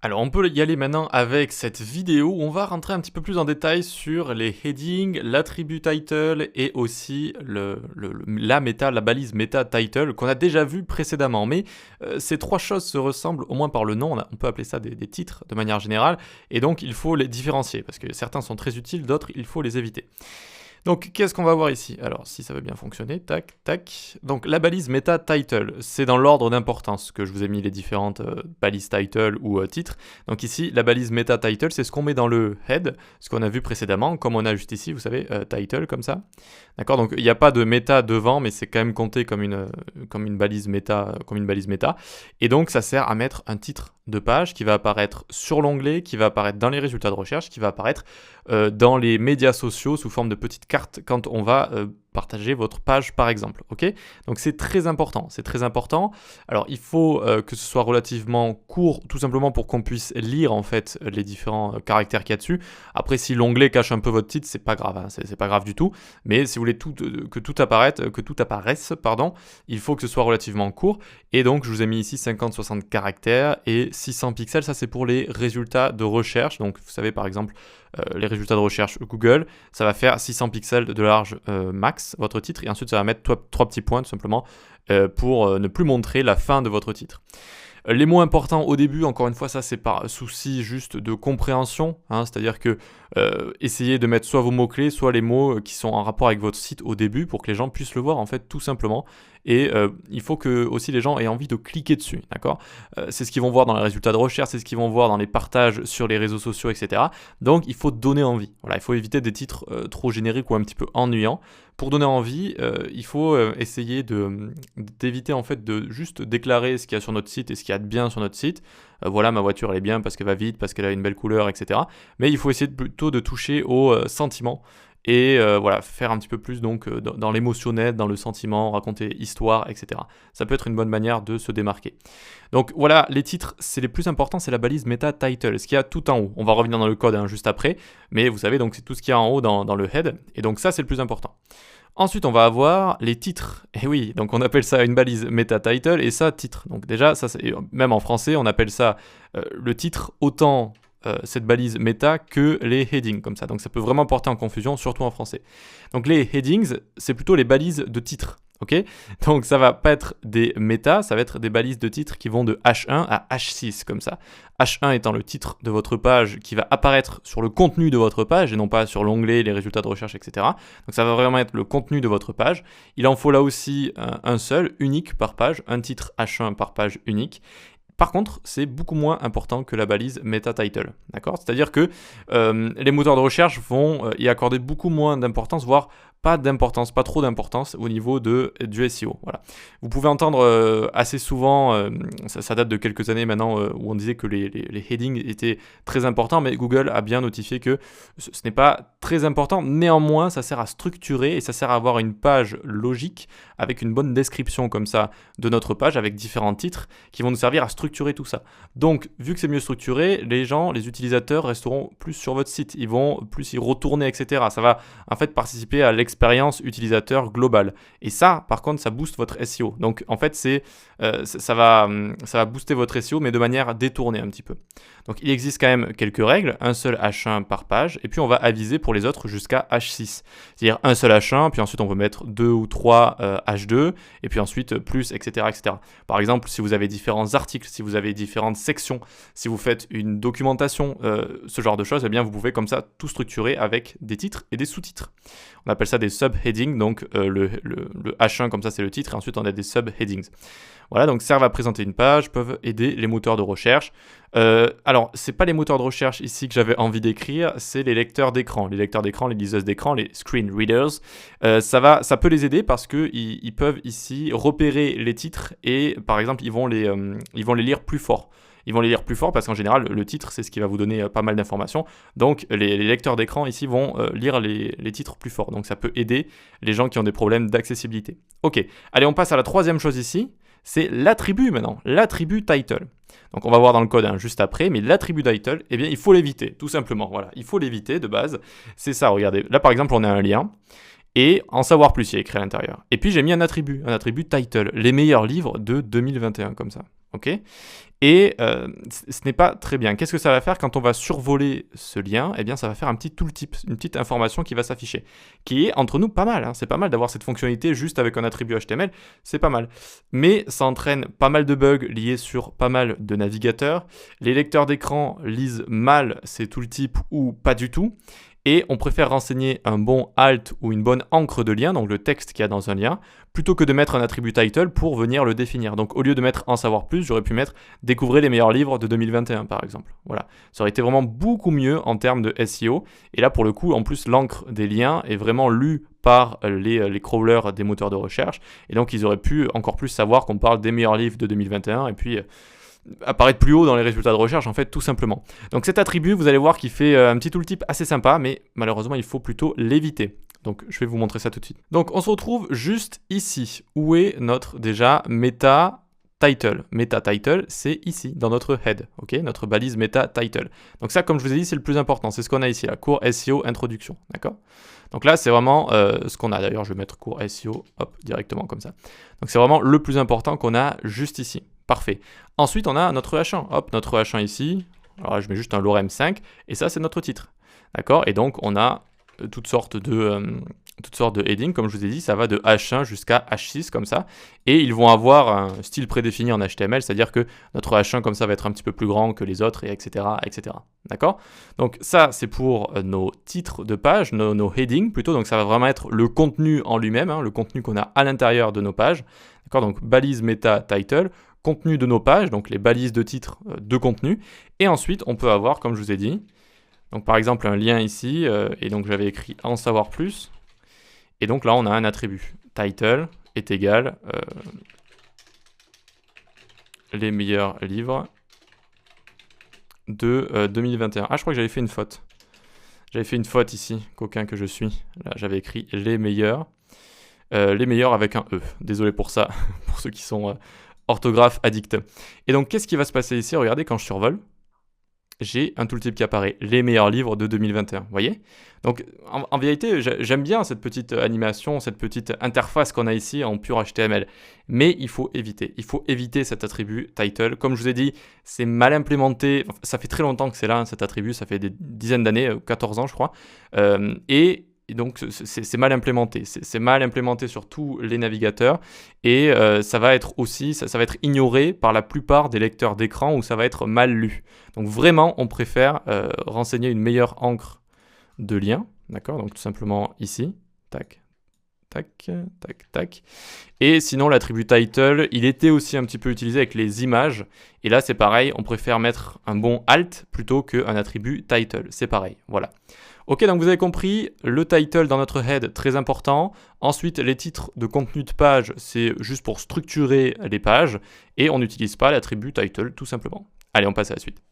Alors on peut y aller maintenant avec cette vidéo où on va rentrer un petit peu plus en détail sur les headings, l'attribut title et aussi la balise meta title qu'on a déjà vu précédemment. Mais ces trois choses se ressemblent au moins par le nom, on peut appeler ça des titres de manière générale, et donc il faut les différencier parce que certains sont très utiles, d'autres il faut les éviter. Donc, qu'est-ce qu'on va voir ici? Alors, si ça veut bien fonctionner, tac, tac. Donc, la balise meta title, c'est dans l'ordre d'importance que je vous ai mis les différentes balises title ou titres. Donc ici, la balise meta title, c'est ce qu'on met dans le head, ce qu'on a vu précédemment, comme on a juste ici, vous savez, title, comme ça. D'accord? Donc, il n'y a pas de méta devant, mais c'est quand même compté comme une balise méta, Et donc, ça sert à mettre un titre de page qui va apparaître sur l'onglet, qui va apparaître dans les résultats de recherche, qui va apparaître dans les médias sociaux sous forme de petites cartes quand on va partager votre page par exemple, ok? Donc c'est très important, c'est très important. Alors il faut que ce soit relativement court, tout simplement pour qu'on puisse lire en fait les différents caractères qu'il y a dessus. Après si l'onglet cache un peu votre titre, c'est pas grave, hein, c'est pas grave du tout. Mais si vous voulez que tout apparaisse, il faut que ce soit relativement court. Et donc je vous ai mis ici 50-60 caractères et 600 pixels, ça c'est pour les résultats de recherche. Donc vous savez par exemple les résultats de recherche Google, ça va faire 600 pixels de large max, votre titre, et ensuite ça va mettre trois petits points tout simplement pour ne plus montrer la fin de votre titre. Les mots importants au début, encore une fois, ça c'est par souci juste de compréhension, hein, c'est-à-dire que essayez de mettre soit vos mots-clés, soit les mots qui sont en rapport avec votre site au début pour que les gens puissent le voir en fait tout simplement. Et il faut que aussi les gens aient envie de cliquer dessus, d'accord? C'est ce qu'ils vont voir dans les résultats de recherche, c'est ce qu'ils vont voir dans les partages sur les réseaux sociaux, etc. Donc il faut donner envie. Voilà, il faut éviter des titres trop génériques ou un petit peu ennuyants. Pour donner envie, il faut essayer d'éviter en fait de juste déclarer ce qu'il y a sur notre site et ce qu'il y a de bien sur notre site. Voilà, ma voiture elle est bien parce qu'elle va vite, parce qu'elle a une belle couleur, etc. Mais il faut essayer plutôt de toucher au sentiment et voilà, faire un petit peu plus donc dans l'émotionnel, dans le sentiment, raconter histoire, etc. Ça peut être une bonne manière de se démarquer. Donc voilà, les titres, c'est les plus importants, c'est la balise meta title, ce qu'il y a tout en haut. On va revenir dans le code juste après, mais vous savez, donc c'est tout ce qu'il y a en haut dans le head, et donc ça c'est le plus important. Ensuite, on va avoir les titres. Et oui, donc on appelle ça une balise meta title et ça titre. Donc déjà, ça même en français, on appelle ça le titre autant cette balise méta que les headings comme ça. Donc ça peut vraiment porter en confusion, surtout en français. Donc les headings, c'est plutôt les balises de titre. Okay, donc ça va pas être des méta, ça va être des balises de titre qui vont de H1 à H6 comme ça. H1 étant le titre de votre page qui va apparaître sur le contenu de votre page et non pas sur l'onglet, les résultats de recherche, etc. Donc ça va vraiment être le contenu de votre page. Il en faut là aussi un seul, unique par page, un titre H1 par page unique. Par contre, c'est beaucoup moins important que la balise meta title, d'accord? C'est-à-dire que les moteurs de recherche vont y accorder beaucoup moins d'importance, voire pas trop d'importance au niveau du SEO. Voilà. Vous pouvez entendre assez souvent, ça date de quelques années maintenant, où on disait que les headings étaient très importants, mais Google a bien notifié que ce n'est pas très important. Néanmoins, ça sert à structurer et ça sert à avoir une page logique avec une bonne description comme ça de notre page, avec différents titres qui vont nous servir à structurer tout ça. Donc, vu que c'est mieux structuré, les utilisateurs resteront plus sur votre site. Ils vont plus y retourner, etc. Ça va en fait participer à l'expérience utilisateur globale. Et ça, par contre, ça booste votre SEO. Donc, en fait, ça va booster votre SEO, mais de manière détournée un petit peu. Donc, il existe quand même quelques règles. Un seul H1 par page. Et puis, on va aviser pour les autres jusqu'à H6. C'est-à-dire un seul H1, puis ensuite, on peut mettre 2 ou 3 H2, et puis ensuite, plus, etc., etc. Par exemple, si vous avez différents articles, si vous avez différentes sections, si vous faites une documentation, ce genre de choses, eh bien, vous pouvez comme ça tout structurer avec des titres et des sous-titres. On appelle ça des subheadings, donc le H1 comme ça c'est le titre, et ensuite on a des subheadings. Voilà, donc servent à présenter une page, peuvent aider les moteurs de recherche. Alors, c'est pas les moteurs de recherche ici que j'avais envie d'écrire, c'est les lecteurs d'écran. Les lecteurs d'écran, les liseuses d'écran, les screen readers. Ça peut les aider parce qu'ils peuvent ici repérer les titres et par exemple ils vont les lire plus fort. Ils vont les lire plus fort parce qu'en général, le titre, c'est ce qui va vous donner pas mal d'informations. Donc, les lecteurs d'écran ici vont lire les titres plus fort. Donc, ça peut aider les gens qui ont des problèmes d'accessibilité. Ok, allez, on passe à la troisième chose ici. C'est l'attribut maintenant, l'attribut title. Donc, on va voir dans le code juste après, mais l'attribut title, eh bien, il faut l'éviter, tout simplement. Voilà, il faut l'éviter de base. C'est ça, regardez. Là, par exemple, on a un lien. Et en savoir plus, il y a écrit à l'intérieur. Et puis, j'ai mis un attribut title. Les meilleurs livres de 2021, comme ça. Ok ? Et ce n'est pas très bien. Qu'est-ce que ça va faire quand on va survoler ce lien? Eh bien, ça va faire un petit tooltip, une petite information qui va s'afficher, qui est entre nous pas mal, hein. C'est pas mal d'avoir cette fonctionnalité juste avec un attribut HTML, c'est pas mal. Mais ça entraîne pas mal de bugs liés sur pas mal de navigateurs. Les lecteurs d'écran lisent mal ces tooltips ou pas du tout. Et on préfère renseigner un bon alt ou une bonne encre de lien, donc le texte qu'il y a dans un lien, plutôt que de mettre un attribut title pour venir le définir. Donc au lieu de mettre en savoir plus, j'aurais pu mettre découvrir les meilleurs livres de 2021 par exemple. Voilà, ça aurait été vraiment beaucoup mieux en termes de SEO. Et là pour le coup, en plus l'encre des liens est vraiment lue par les crawlers des moteurs de recherche. Et donc ils auraient pu encore plus savoir qu'on parle des meilleurs livres de 2021 et puis apparaître plus haut dans les résultats de recherche en fait tout simplement. Donc cet attribut, vous allez voir qu'il fait un petit tooltip assez sympa, mais malheureusement il faut plutôt l'éviter. Donc je vais vous montrer ça tout de suite. Donc on se retrouve juste ici. Où est notre déjà meta title? Meta title, c'est ici dans notre head, ok, notre balise meta title. Donc ça, comme je vous ai dit, c'est le plus important, c'est ce qu'on a ici, la cours SEO introduction, d'accord? Donc là, c'est vraiment ce qu'on a. D'ailleurs, je vais mettre cours SEO, hop, directement comme ça. Donc c'est vraiment le plus important qu'on a juste ici. Parfait. Ensuite, on a notre H1. Hop, notre H1 ici. Alors là, je mets juste un lorem 5 et ça, c'est notre titre. D'accord? Et donc, on a toutes sortes de headings. Comme je vous ai dit, ça va de H1 jusqu'à H6 comme ça. Et ils vont avoir un style prédéfini en HTML, c'est-à-dire que notre H1 comme ça va être un petit peu plus grand que les autres, et etc. etc. D'accord? Donc ça, c'est pour nos titres de page, nos headings plutôt. Donc ça va vraiment être le contenu en lui-même, hein, le contenu qu'on a à l'intérieur de nos pages. D'accord? Donc balise meta title, contenu de nos pages, donc les balises de titres de contenu. Et ensuite, on peut avoir, comme je vous ai dit, donc par exemple un lien ici, et donc j'avais écrit en savoir plus. Et donc là, on a un attribut. Title est égal les meilleurs livres de 2021. Ah, je crois que j'avais fait une faute. J'avais fait une faute ici, coquin que je suis. Là, j'avais écrit les meilleurs avec un E. Désolé pour ça, pour ceux qui sont orthographe addict. Et donc, qu'est-ce qui va se passer ici? Regardez, quand je survole, j'ai un tooltip qui apparaît, les meilleurs livres de 2021, vous voyez? Donc, en vérité, j'aime bien cette petite animation, cette petite interface qu'on a ici en pur HTML, mais il faut éviter cet attribut title. Comme je vous ai dit, c'est mal implémenté, ça fait très longtemps que c'est là, hein, cet attribut, ça fait des dizaines d'années, 14 ans je crois, et donc c'est mal implémenté, c'est mal implémenté sur tous les navigateurs et ça va être aussi, ça va être ignoré par la plupart des lecteurs d'écran où ça va être mal lu. Donc vraiment, on préfère renseigner une meilleure encre de lien, d'accord? Donc tout simplement ici, tac, tac, tac, tac. Et sinon, l'attribut title, il était aussi un petit peu utilisé avec les images. Et là, c'est pareil, on préfère mettre un bon alt plutôt qu'un attribut title. C'est pareil, voilà. Ok, donc vous avez compris, le title dans notre head, très important. Ensuite, les titres de contenu de page, c'est juste pour structurer les pages. Et on n'utilise pas l'attribut title, tout simplement. Allez, on passe à la suite.